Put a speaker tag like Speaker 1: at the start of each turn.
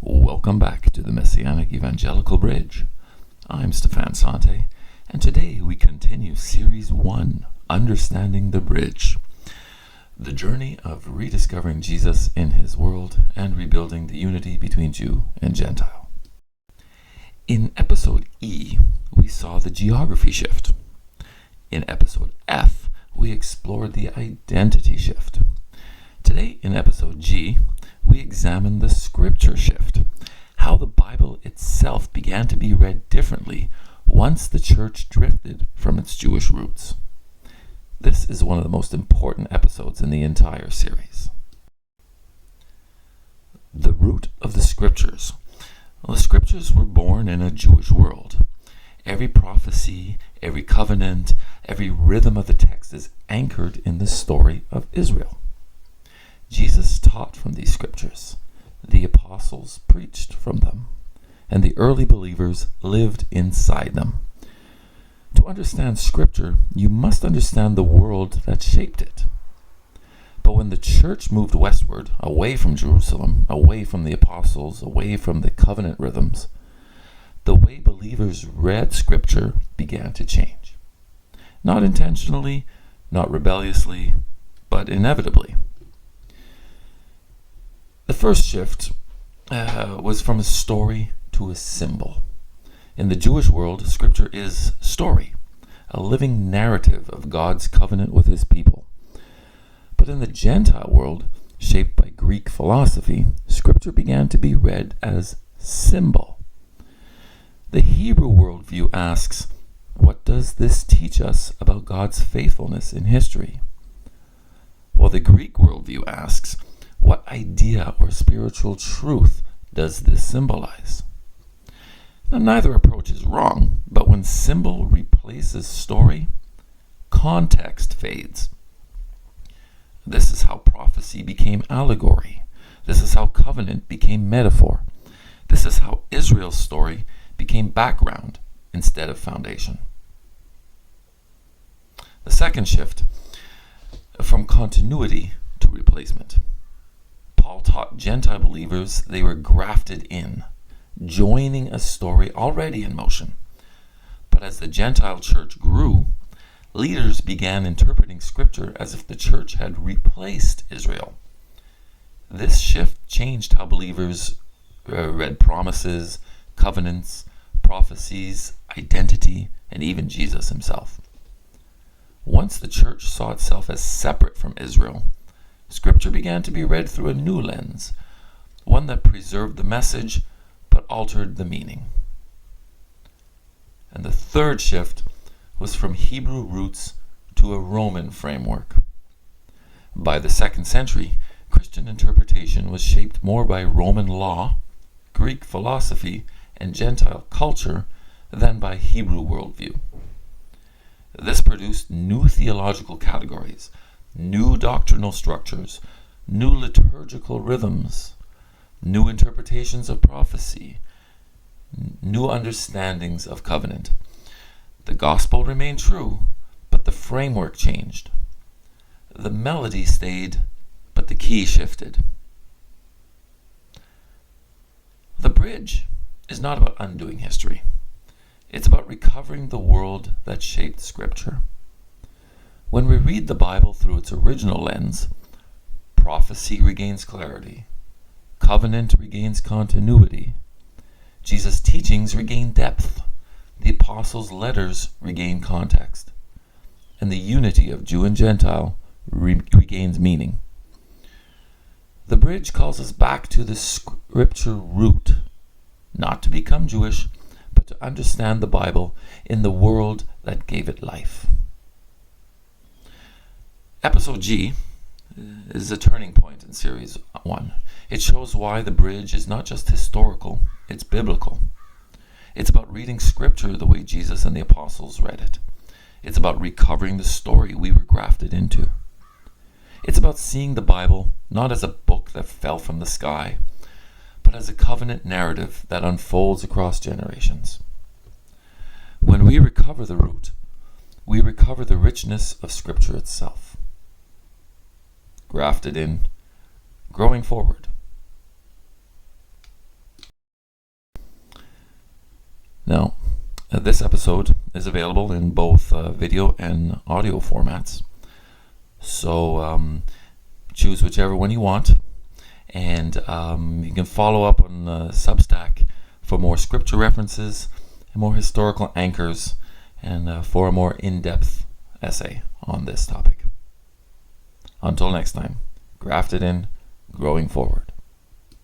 Speaker 1: Welcome back to the Messianic Evangelical Bridge. I'm Stefan Sante, and today we continue Series 1, Understanding the Bridge, the journey of rediscovering Jesus in his world and rebuilding the unity between Jew and Gentile. In Episode E, we saw the geography shift. In Episode F, we explored the identity shift. Today, in Episode G, we examine the scripture shift, how the Bible itself began to be read differently once the church drifted from its Jewish roots. This is one of the most important episodes in the entire series. The root of the scriptures. Well, the scriptures were born in a Jewish world. Every prophecy, every covenant, every rhythm of the text is anchored in the story of Israel. Jesus taught from these scriptures. The apostles preached from them, and the early believers lived inside them. To understand scripture, you must understand the world that shaped it. But when the church moved westward, away from Jerusalem, away from the apostles, away from the covenant rhythms, the way believers read scripture began to change. Not intentionally, not rebelliously, but inevitably. The first shift was from a story to a symbol. In the Jewish world, scripture is story, a living narrative of God's covenant with his people. But in the Gentile world, shaped by Greek philosophy, scripture began to be read as symbol. The Hebrew worldview asks, what does this teach us about God's faithfulness in history? While the Greek worldview asks, what idea or spiritual truth does this symbolize? Now, neither approach is wrong, but when symbol replaces story, context fades. This is how prophecy became allegory. This is how covenant became metaphor. This is how Israel's story became background instead of foundation. The second shift, from continuity to replacement. Paul taught Gentile believers they were grafted in, joining a story already in motion. But as the Gentile church grew, leaders began interpreting scripture as if the church had replaced Israel. This shift changed how believers read promises, covenants, prophecies, identity, and even Jesus himself. Once the church saw itself as separate from Israel, scripture began to be read through a new lens, one that preserved the message but altered the meaning. And the third shift was from Hebrew roots to a Roman framework. By the 2nd century, Christian interpretation was shaped more by Roman law, Greek philosophy, and Gentile culture than by Hebrew worldview. This produced new theological categories, new doctrinal structures, new liturgical rhythms, new interpretations of prophecy, new understandings of covenant. The gospel remained true, but the framework changed. The melody stayed, but the key shifted. The bridge is not about undoing history. It's about recovering the world that shaped Scripture. When we read the Bible through its original lens, prophecy regains clarity, covenant regains continuity, Jesus' teachings regain depth, the apostles' letters regain context, and the unity of Jew and Gentile regains meaning. The bridge calls us back to the scripture root, not to become Jewish, but to understand the Bible in the world that gave it life. Episode G is a turning point in Series 1. It shows why the bridge is not just historical, it's biblical. It's about reading scripture the way Jesus and the apostles read it. It's about recovering the story we were grafted into. It's about seeing the Bible not as a book that fell from the sky, but as a covenant narrative that unfolds across generations. When we recover the root, we recover the richness of Scripture itself. Grafted in, growing forward. This episode is available in both video and audio formats. So choose whichever one you want. And you can follow up on Substack for more scripture references and more historical anchors, and for a more in-depth essay on this topic. Until next time, grafted in, growing forward.